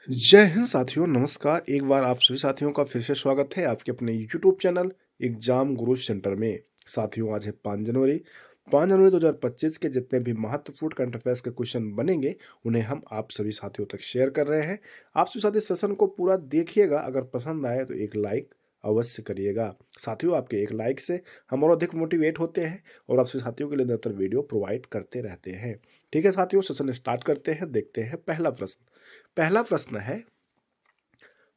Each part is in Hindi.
जय हिंद साथियों, नमस्कार। एक बार आप सभी साथियों का फिर से स्वागत है आपके अपने यूट्यूब चैनल एग्जाम गुरु सेंटर में। साथियों, आज है 5 जनवरी। 5 जनवरी 2025 के जितने भी महत्वपूर्ण करंट अफेयर्स के क्वेश्चन बनेंगे उन्हें हम आप सभी साथियों तक शेयर कर रहे हैं। आप सभी साथी सेशन को पूरा देखिएगा। अगर पसंद आए तो एक लाइक अवश्य करिएगा। साथियों, आपके एक लाइक से हम और अधिक मोटिवेट होते हैं और आपसे साथियों के लिए निरंतर वीडियो प्रोवाइड करते रहते हैं। ठीक है साथियों, सेशन स्टार्ट करते हैं। देखते हैं पहला प्रश्न है,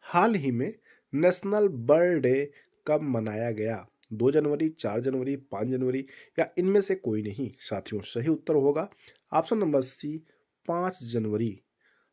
हाल ही में नेशनल बर्ड डे कब मनाया गया? 2 जनवरी, 4 जनवरी, 5 जनवरी या इनमें से कोई नहीं? साथियों, सही उत्तर होगा ऑप्शन नंबर सी, 5 जनवरी।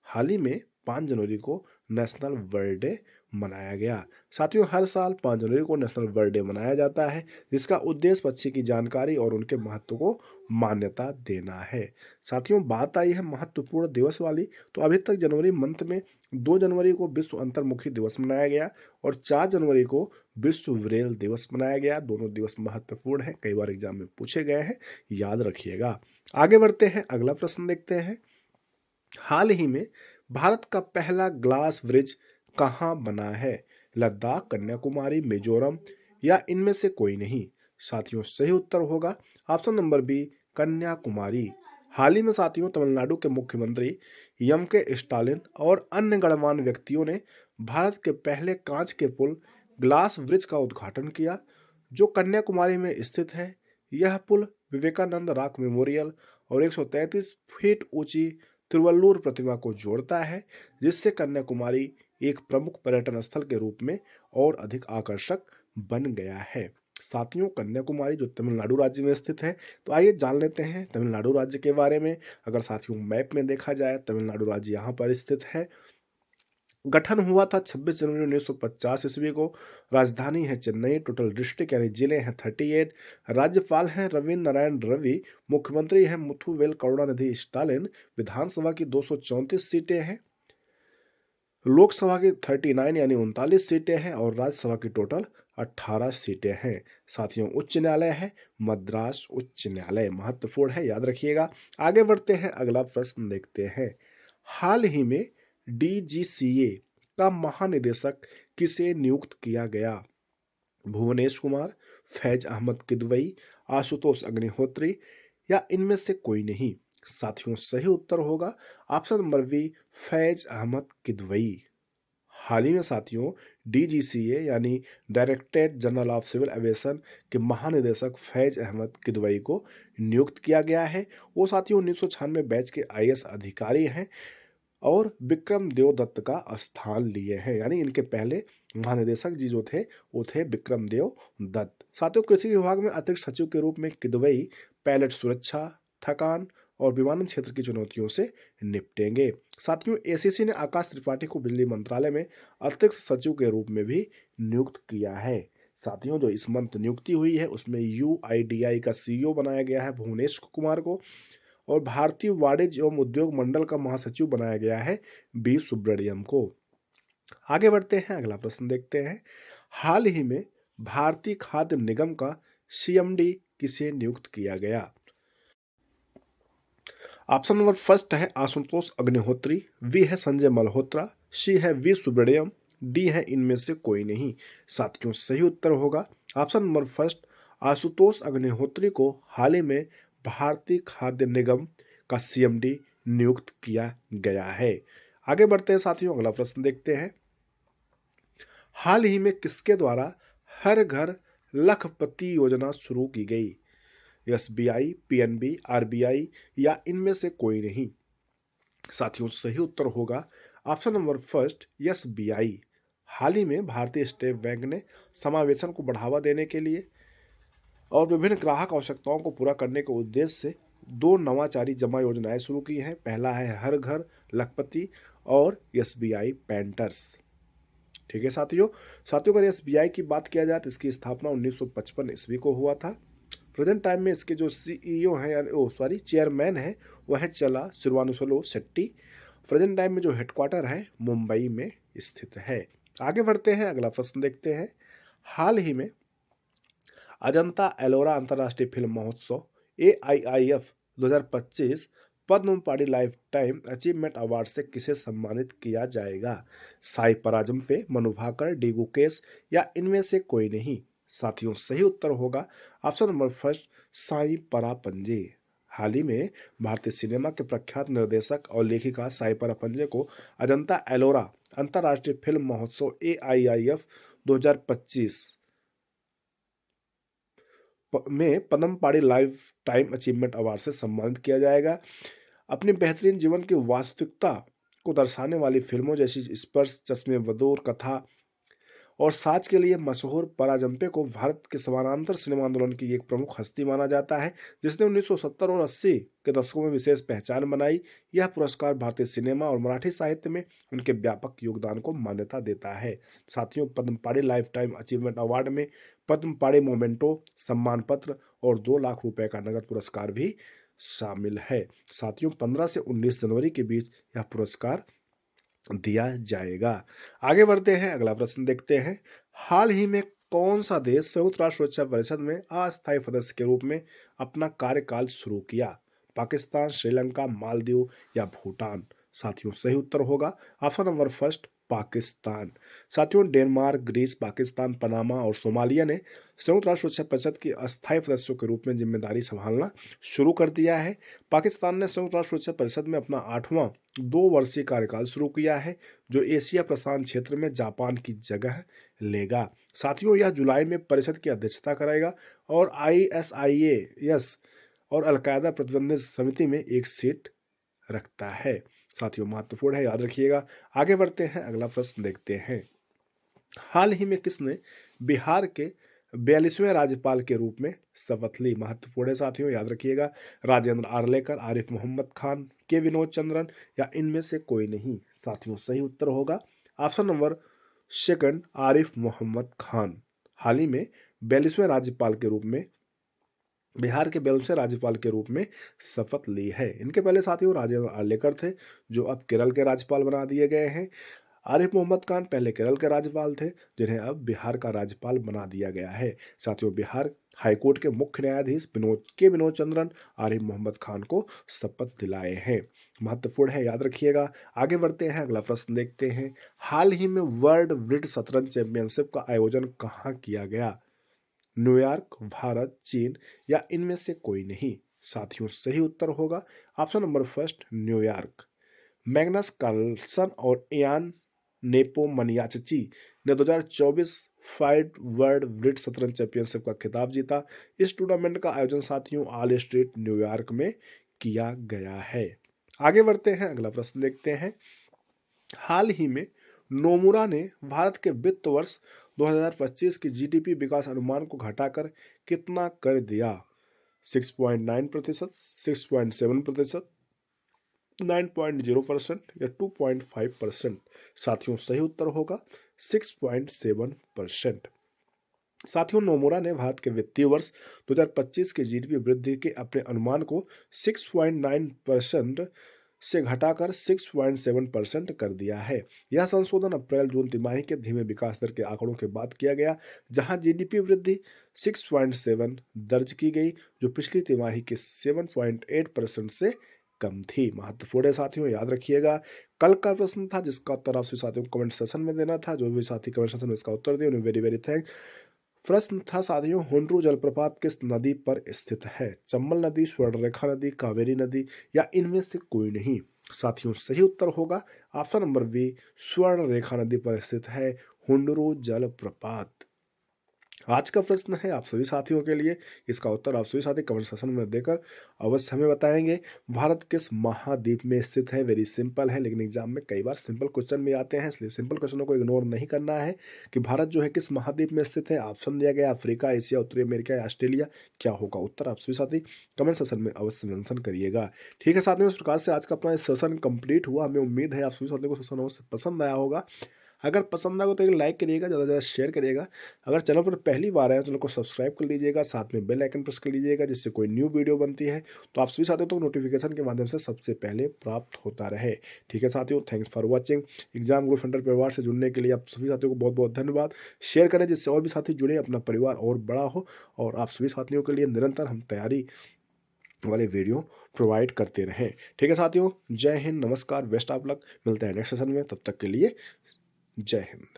हाल ही में 5 जनवरी को नेशनल बर्ड डे मनाया गया। साथियों, हर साल 5 जनवरी को नेशनल बर्ड डे मनाया जाता है, जिसका उद्देश्य पक्षी की जानकारी और उनके महत्व को मान्यता देना है। साथियों, बात आई है महत्वपूर्ण दिवस वाली, तो अभी तक जनवरी मंथ में 2 जनवरी को विश्व अंतर्मुखी दिवस मनाया गया और 4 जनवरी को विश्व व्रेल दिवस मनाया गया। दोनों दिवस महत्वपूर्ण है, कई बार एग्जाम में पूछे गए हैं, याद रखिएगा। आगे बढ़ते हैं, अगला प्रश्न देखते हैं। हाल ही में भारत का पहला ग्लास ब्रिज कहाँ बना है? लद्दाख, कन्याकुमारी, मिजोरम या इनमें से कोई नहीं? साथियों, सही उत्तर होगा ऑप्शन नंबर बी, कन्याकुमारी। हाल ही में साथियों, तमिलनाडु के मुख्यमंत्री एम के स्टालिन और अन्य गणमान्य व्यक्तियों ने भारत के पहले कांच के पुल ग्लास ब्रिज का उद्घाटन किया, जो कन्याकुमारी में स्थित है। यह पुल विवेकानंद रॉक मेमोरियल और 133 फीट ऊंची तिरुवल्लुवर प्रतिमा को जोड़ता है, जिससे कन्याकुमारी एक प्रमुख पर्यटन स्थल के रूप में और अधिक आकर्षक बन गया है। साथियों, कन्याकुमारी जो तमिलनाडु राज्य में स्थित है, तो आइए जान लेते हैं तमिलनाडु राज्य के बारे में। अगर साथियों मैप में देखा जाए, तमिलनाडु राज्य यहाँ पर स्थित है। गठन हुआ था 26 जनवरी 1950 ईस्वी को। राजधानी है चेन्नई। टोटल डिस्ट्रिक्ट यानी जिले हैं 38। राज्यपाल हैं रविंद्र नारायण रवि। मुख्यमंत्री हैं मुथुवेल करुणानिधि स्टालिन। विधानसभा की 234 सीटें हैं। लोकसभा की 39 यानी 39 सीटें हैं और राज्यसभा की टोटल 18 सीटें हैं। साथियों, उच्च न्यायालय है मद्रास उच्च न्यायालय, महत्वपूर्ण है, याद रखिएगा। आगे बढ़ते हैं, अगला प्रश्न देखते हैं। हाल ही में डीजीसीए का महानिदेशक किसे नियुक्त किया गया? भुवनेश कुमार, फैज अहमद किदवई, आशुतोष अग्निहोत्री या इनमें से कोई नहीं? साथियों, सही उत्तर होगा option number B, Faiz Ahmed Kidwai. हाल ही में साथियों, डीजीसीए यानी directorate general of civil aviation के महानिदेशक फैज अहमद किदवई को नियुक्त किया गया है। वो साथियों 1996 बैच के आईएएस अधिकारी हैं और विक्रम देवदत्त का स्थान लिए हैं, यानी इनके पहले महानिदेशक जी जो थे वो थे विक्रम देव दत्त। साथियों, कृषि विभाग में अतिरिक्त सचिव के रूप में किदवई पायलट सुरक्षा, थकान और विमानन क्षेत्र की चुनौतियों से निपटेंगे। साथियों, एसीसी ने आकाश त्रिपाठी को बिजली मंत्रालय में अतिरिक्त सचिव के रूप में भी नियुक्त किया है। साथियों, जो इस मंथ नियुक्ति हुई है उसमें यूआईडीआई का सीईओ बनाया गया है भुवनेश कुमार को और भारतीय वाणिज्य एवं उद्योग मंडल का महासचिव बनाया गया है बी सुब्रमण्यम को। आगे बढ़ते हैं, अगला प्रश्न देखते हैं। हाल ही में भारतीय खाद्य निगम का सीएमडी किसे नियुक्त किया गया? ऑप्शन नंबर फर्स्ट है आशुतोष अग्निहोत्री, वी है संजय मल्होत्रा, सी है वी सुब्रमण्यम, डी है इनमें से कोई नहीं? साथियों, सही उत्तर होगा option number first, Ashutosh Agnihotri को हाल ही में भारतीय खाद्य निगम का सीएमडी नियुक्त किया गया है। आगे बढ़ते हैं साथियों, अगला प्रश्न देखते हैं। हाल ही में किसके द्वारा हर घर लखपति योजना शुरू की गई? एसबीआई, पीएनबी, आरबीआई या इनमें से कोई नहीं? साथियों, सही उत्तर होगा ऑप्शन नंबर फर्स्ट, एसबीआई। हाल ही में भारतीय स्टेट बैंक ने समावेशन को बढ़ावा देने के लिए और विभिन्न ग्राहक आवश्यकताओं को पूरा करने के उद्देश्य से दो नवाचारी जमा योजनाएं शुरू की हैं। पहला है हर घर लखपति और एसबीआई पेंटर्स। ठीक है साथियों, अगर एसबीआई की बात किया जाए तो इसकी स्थापना 1955 ईस्वी को हुआ था। प्रेजेंट टाइम में इसके जो सीईओ हैं यानी चेयरमैन है वह है चला श्रीवानुसलो शेट्टी। प्रेजेंट टाइम में जो हेडक्वार्टर है मुंबई में स्थित है। आगे बढ़ते हैं, अगला प्रश्न देखते हैं। हाल ही में अजंता एलोरा अंतर्राष्ट्रीय फिल्म महोत्सव AIIF 2025 पद्म पाणि लाइफ टाइम अचीवमेंट अवार्ड से किसे सम्मानित किया जाएगा? साई पराजम्पे, मनु भाकर, डी गुकेश या इनमें से कोई नहीं? साथियों सही उत्तर होगा ऑप्शन नंबर फर्स्ट, साई परापंजे। हाल ही में भारतीय सिनेमा के प्रख्यात निर्देशक और लेखिका साई परापंजे को अजंता एलोरा अंतर्राष्ट्रीय फिल्म महोत्सव AIIF 2025 में पद्म पाणि लाइफ टाइम अचीवमेंट अवार्ड से सम्मानित किया जाएगा। अपनी बेहतरीन जीवन की वास्तविकता को दर्शाने वाली फिल्मों जैसी स्पर्श, चश्मे बदूर, कथा और साच के लिए मशहूर पराजंपे को भारत के समानांतर सिनेमा आंदोलन की एक प्रमुख हस्ती माना जाता है, जिसने 1970 और 80 के दशकों में विशेष पहचान बनाई। यह पुरस्कार भारतीय सिनेमा और मराठी साहित्य में उनके व्यापक योगदान को मान्यता देता है। साथियों, पद्म पाणि लाइफ टाइम अचीवमेंट अवार्ड में पद्म पाणि मोमेंटो, सम्मान पत्र और 2 लाख रुपए का नगद पुरस्कार भी शामिल है। साथियों, 15 से 19 जनवरी के बीच यह पुरस्कार दिया जाएगा। आगे बढ़ते हैं, अगला प्रश्न देखते हैं। हाल ही में कौन सा देश संयुक्त राष्ट्र सुरक्षा परिषद में अस्थायी सदस्य के रूप में अपना कार्यकाल शुरू किया? पाकिस्तान, श्रीलंका, मालदीव या भूटान? साथियों सही उत्तर होगा ऑप्शन नंबर फर्स्ट, पाकिस्तान। साथियों, डेनमार्क, ग्रीस, पाकिस्तान, पनामा और सोमालिया ने संयुक्त राष्ट्र सुरक्षा परिषद के अस्थायी सदस्यों के रूप में जिम्मेदारी संभालना शुरू कर दिया है। पाकिस्तान ने संयुक्त राष्ट्र सुरक्षा परिषद में अपना 8वां 2 वर्षीय कार्यकाल शुरू किया है, जो एशिया प्रशांत क्षेत्र में जापान की जगह लेगा। साथियों, यह जुलाई में परिषद की अध्यक्षता करेगा और ISIS और अलकायदा प्रतिबंधित समिति में एक सीट रखता है। साथियों, महत्वपूर्ण है, याद रखिएगा। आगे बढ़ते हैं, अगला प्रश्न देखते हैं। हाल ही में किसने बिहार के 42वें राज्यपाल के रूप में शपथ ली? महत्वपूर्ण है साथियों, याद रखिएगा। राजेंद्र आर्लेकर, आरिफ मोहम्मद खान, के विनोद चंद्रन या इनमें से कोई नहीं? साथियों सही उत्तर होगा option number second, Arif Mohammad Khan. हाल ही में 42वें राज्यपाल के रूप में बिहार के 42वें राज्यपाल के रूप में शपथ ली है। इनके पहले साथियों राजेंद्र आर्लेकर थे, जो अब केरल के राज्यपाल बना दिए गए हैं। आरिफ मोहम्मद खान पहले केरल के राज्यपाल थे, जिन्हें अब बिहार का राज्यपाल बना दिया गया है। साथियों, बिहार हाईकोर्ट के मुख्य न्यायाधीश विनोद चंद्रन आरिफ मोहम्मद खान को शपथ दिलाए हैं। महत्वपूर्ण है, याद रखिएगा। आगे बढ़ते हैं, अगला प्रश्न देखते हैं। हाल ही में वर्ल्ड ब्रिज शतरंज चैंपियनशिप का आयोजन कहाँ किया गया? न्यूयॉर्क, भारत, चीन या इनमें से कोई नहीं? साथियों सही उत्तर होगा option number first, New York. Magnus Carlsen और इयान नेपोमनियाचची ने 2024 फाइड वर्ल्ड ब्रिज शतरंज चैंपियनशिप का खिताब जीता। इस टूर्नामेंट का आयोजन साथियों ऑल स्ट्रीट न्यूयॉर्क में किया गया है। आगे बढ़ते हैं, अगला प्रश्न देखते हैं। हाल ही में नोमुरा ने भारत के वित्त वर्ष 2025 की GDP विकास अनुमान को घटाकर कितना कर दिया? 6.9%, 6.7%, 9.0% या 2.5%? साथियों सही उत्तर होगा 6.7%। साथियों, नोमुरा ने भारत के वित्तीय वर्ष 2025 के GDP वृद्धि के अपने अनुमान को 6.9% से घटाकर 6.7% कर दिया है। यह संशोधन अप्रैल जून तिमाही के धीमे विकास दर के आंकड़ों के बाद किया गया, जहां GDP वृद्धि 6.7 दर्ज की गई, जो पिछली तिमाही के 7.8% से कम थी। महत्वपूर्ण है साथियों, याद रखिएगा। कल का प्रश्न था जिसका उत्तर आप सभी साथियों को कमेंट सेशन में देना था। जो भी साथी कमेंट सेशन में इसका उत्तर दिए उन्हें वेरी वेरी थैंक्स। प्रश्न था साथियों, हुंड्रू जलप्रपात किस नदी पर स्थित है? चंबल नदी, स्वर्णरेखा नदी, कावेरी नदी या इनमें से कोई नहीं? साथियों सही उत्तर होगा ऑप्शन नंबर बी, स्वर्णरेखा नदी पर स्थित है हुंड्रू जलप्रपात। आज का प्रश्न है आप सभी साथियों के लिए, इसका उत्तर आप सभी साथी कमेंट सेक्शन में देकर अवश्य हमें बताएंगे। भारत किस महाद्वीप में स्थित है? वेरी सिंपल है, लेकिन एग्जाम में कई बार सिंपल क्वेश्चन भी आते हैं, इसलिए सिंपल क्वेश्चनों को इग्नोर नहीं करना है कि भारत जो है किस महाद्वीप में स्थित है। ऑप्शन दिया गया अफ्रीका, एशिया, उत्तरी अमेरिका या ऑस्ट्रेलिया। क्या होगा उत्तर? आप सभी साथी कमेंट सेक्शन में अवश्य मेंशन करिएगा। ठीक है साथियों, इस प्रकार से आज का अपना सेशन कंप्लीट हुआ। हमें उम्मीद है आप सभी साथियों को सेशन अवश्य पसंद आया होगा। अगर पसंद आए तो एक लाइक करिएगा, ज़्यादा से ज़्यादा शेयर करिएगा। अगर चैनल पर पहली बार आए तो चैनल को सब्सक्राइब कर लीजिएगा, साथ में बेल आइकन प्रेस कर लीजिएगा, जिससे कोई न्यू वीडियो बनती है तो आप सभी साथियों को नोटिफिकेशन के माध्यम से सबसे पहले प्राप्त होता रहे। ठीक है साथियों, thanks for watching. Exam group centre परिवार से जुड़ने के लिए आप सभी साथियों को बहुत बहुत धन्यवाद। शेयर करें जिससे और भी साथी जुड़े, अपना परिवार और बड़ा हो। और आप सभी साथियों के लिए निरंतर हम तैयारी वाले वीडियो प्रोवाइड करते रहें। ठीक है साथियों, जय हिंद, नमस्कार, बेस्ट ऑफ लक। मिलते हैं नेक्स्ट सेशन में, तब तक के लिए जय हिंद।